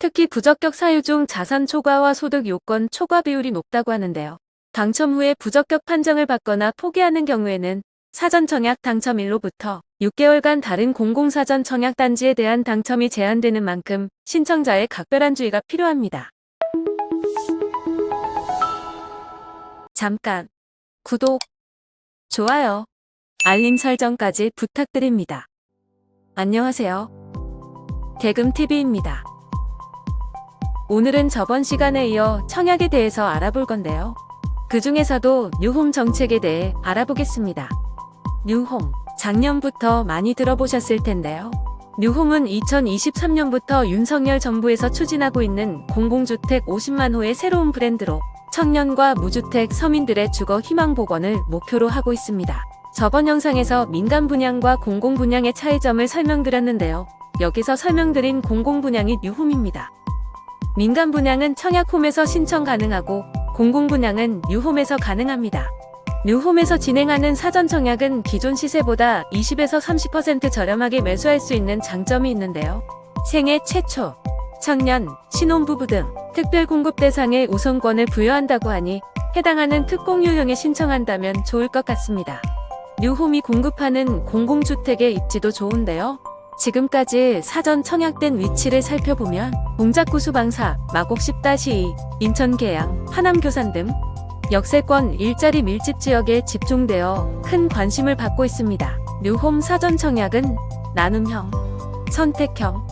특히 부적격 사유 중 자산 초과와 소득 요건 초과 비율이 높다고 하는데요. 당첨 후에 부적격 판정을 받거나 포기하는 경우에는 사전 청약 당첨일로부터 6개월간 다른 공공사전 청약 단지에 대한 당첨이 제한되는 만큼 신청자의 각별한 주의가 필요합니다. 잠깐 구독, 좋아요, 알림 설정까지 부탁드립니다. 안녕하세요. 대금TV입니다. 오늘은 저번 시간에 이어 청약에 대해서 알아볼 건데요. 그 중에서도 뉴홈 정책에 대해 알아보겠습니다. 뉴홈, 작년부터 많이 들어보셨을 텐데요. 뉴홈은 2023년부터 윤석열 정부에서 추진하고 있는 공공주택 50만 호의 새로운 브랜드로 청년과 무주택 서민들의 주거 희망 복원을 목표로 하고 있습니다. 저번 영상에서 민간 분양과 공공 분양의 차이점을 설명드렸는데요. 여기서 설명드린 공공 분양이 뉴홈입니다. 민간 분양은 청약홈에서 신청 가능하고 공공 분양은 뉴홈에서 가능합니다. 뉴홈에서 진행하는 사전 청약은 기존 시세보다 20에서 30% 저렴하게 매수할 수 있는 장점이 있는데요. 생애 최초, 청년, 신혼부부 등 특별 공급 대상에 우선권을 부여한다고 하니 해당하는 특공 유형에 신청한다면 좋을 것 같습니다. 뉴홈이 공급하는 공공주택의 입지도 좋은데요. 지금까지 사전 청약된 위치를 살펴보면 동작구 수방사, 마곡 10-2, 인천 계양, 하남 교산 등 역세권 일자리 밀집 지역에 집중되어 큰 관심을 받고 있습니다. 뉴홈 사전 청약은 나눔형, 선택형,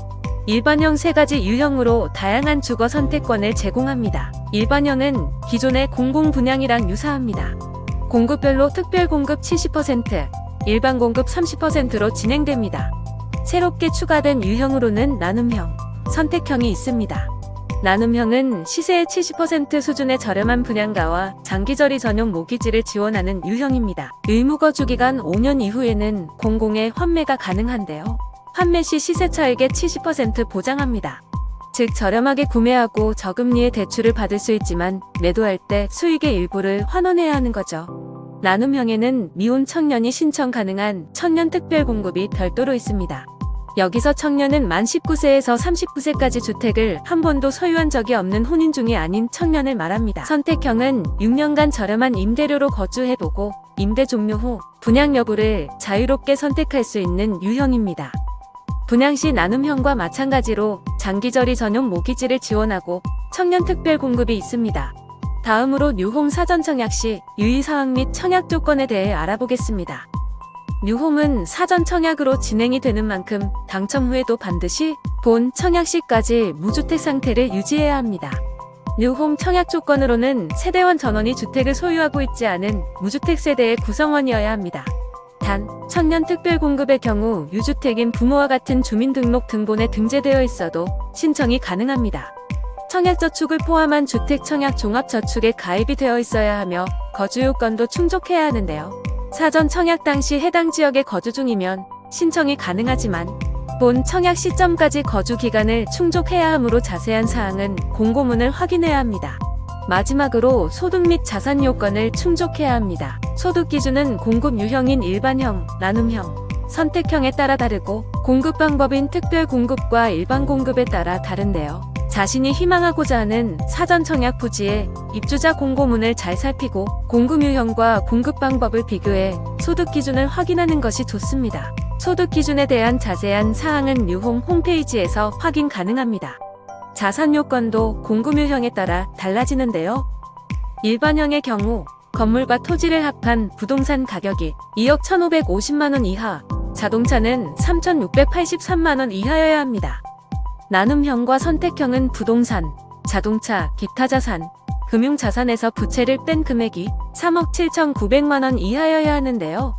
일반형 세 가지 유형으로 다양한 주거 선택권을 제공합니다. 일반형은 기존의 공공 분양이랑 유사합니다. 공급별로 특별 공급 70%, 일반 공급 30%로 진행됩니다. 새롭게 추가된 유형으로는 나눔형, 선택형이 있습니다. 나눔형은 시세의 70% 수준의 저렴한 분양가와 장기저리 전용 모기지를 지원하는 유형입니다. 의무거주기간 5년 이후에는 공공의 환매가 가능한데요. 환매 시 시세 차익의 70% 보장합니다. 즉 저렴하게 구매하고 저금리의 대출을 받을 수 있지만 매도할 때 수익의 일부를 환원해야 하는 거죠. 나눔형에는 미혼 청년이 신청 가능한 청년 특별 공급이 별도로 있습니다. 여기서 청년은 만 19세에서 39세까지 주택을 한 번도 소유한 적이 없는 혼인 중이 아닌 청년을 말합니다. 선택형은 6년간 저렴한 임대료로 거주해보고 임대 종료 후 분양 여부를 자유롭게 선택할 수 있는 유형입니다. 분양 시 나눔형과 마찬가지로 장기저리 전용 모기지를 지원하고 청년 특별 공급이 있습니다. 다음으로 뉴홈 사전 청약 시 유의사항 및 청약 조건에 대해 알아보겠습니다. 뉴홈은 사전 청약으로 진행이 되는 만큼 당첨 후에도 반드시 본 청약 시까지 무주택 상태를 유지해야 합니다. 뉴홈 청약 조건으로는 세대원 전원이 주택을 소유하고 있지 않은 무주택 세대의 구성원이어야 합니다. 단, 청년 특별 공급의 경우 유주택인 부모와 같은 주민등록 등본에 등재되어 있어도 신청이 가능합니다. 청약저축을 포함한 주택청약 종합저축에 가입이 되어 있어야 하며 거주요건도 충족해야 하는데요. 사전 청약 당시 해당 지역에 거주 중이면 신청이 가능하지만 본 청약 시점까지 거주 기간을 충족해야 하므로 자세한 사항은 공고문을 확인해야 합니다. 마지막으로 소득 및 자산 요건을 충족해야 합니다. 소득 기준은 공급 유형인 일반형, 나눔형, 선택형에 따라 다르고 공급 방법인 특별 공급과 일반 공급에 따라 다른데요. 자신이 희망하고자 하는 사전 청약 부지에 입주자 공고문을 잘 살피고 공급 유형과 공급 방법을 비교해 소득 기준을 확인하는 것이 좋습니다. 소득 기준에 대한 자세한 사항은 뉴홈 홈페이지에서 확인 가능합니다. 자산 요건도 공급 유형에 따라 달라지는데요. 일반형의 경우 건물과 토지를 합한 부동산 가격이 2억 1,550만원 이하, 자동차는 3,683만원 이하여야 합니다. 나눔형과 선택형은 부동산, 자동차, 기타 자산, 금융자산에서 부채를 뺀 금액이 3억 7,900만원 이하여야 하는데요.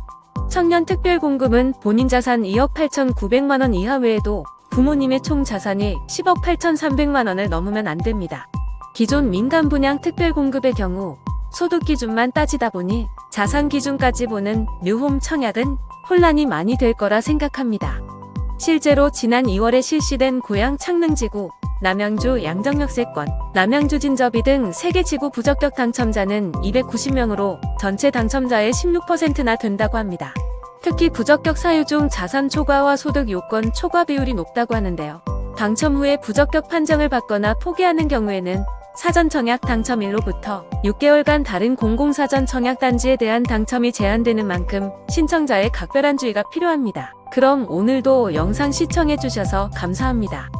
청년 특별공급은 본인 자산 2억 8,900만원 이하 외에도 부모님의 총 자산이 10억 8,300만원을 넘으면 안 됩니다. 기존 민간 분양 특별공급의 경우 소득 기준만 따지다 보니 자산 기준까지 보는 뉴홈 청약은 혼란이 많이 될 거라 생각합니다. 실제로 지난 2월에 실시된 고양 창릉지구, 남양주 양정역세권, 남양주 진저비 등 3개 지구 부적격 당첨자는 290명으로 전체 당첨자의 16%나 된다고 합니다. 특히 부적격 사유 중 자산 초과와 소득 요건 초과 비율이 높다고 하는데요. 당첨 후에 부적격 판정을 받거나 포기하는 경우에는 사전 청약 당첨일로부터 6개월간 다른 공공사전 청약 단지에 대한 당첨이 제한되는 만큼 신청자의 각별한 주의가 필요합니다. 그럼 오늘도 영상 시청해주셔서 감사합니다.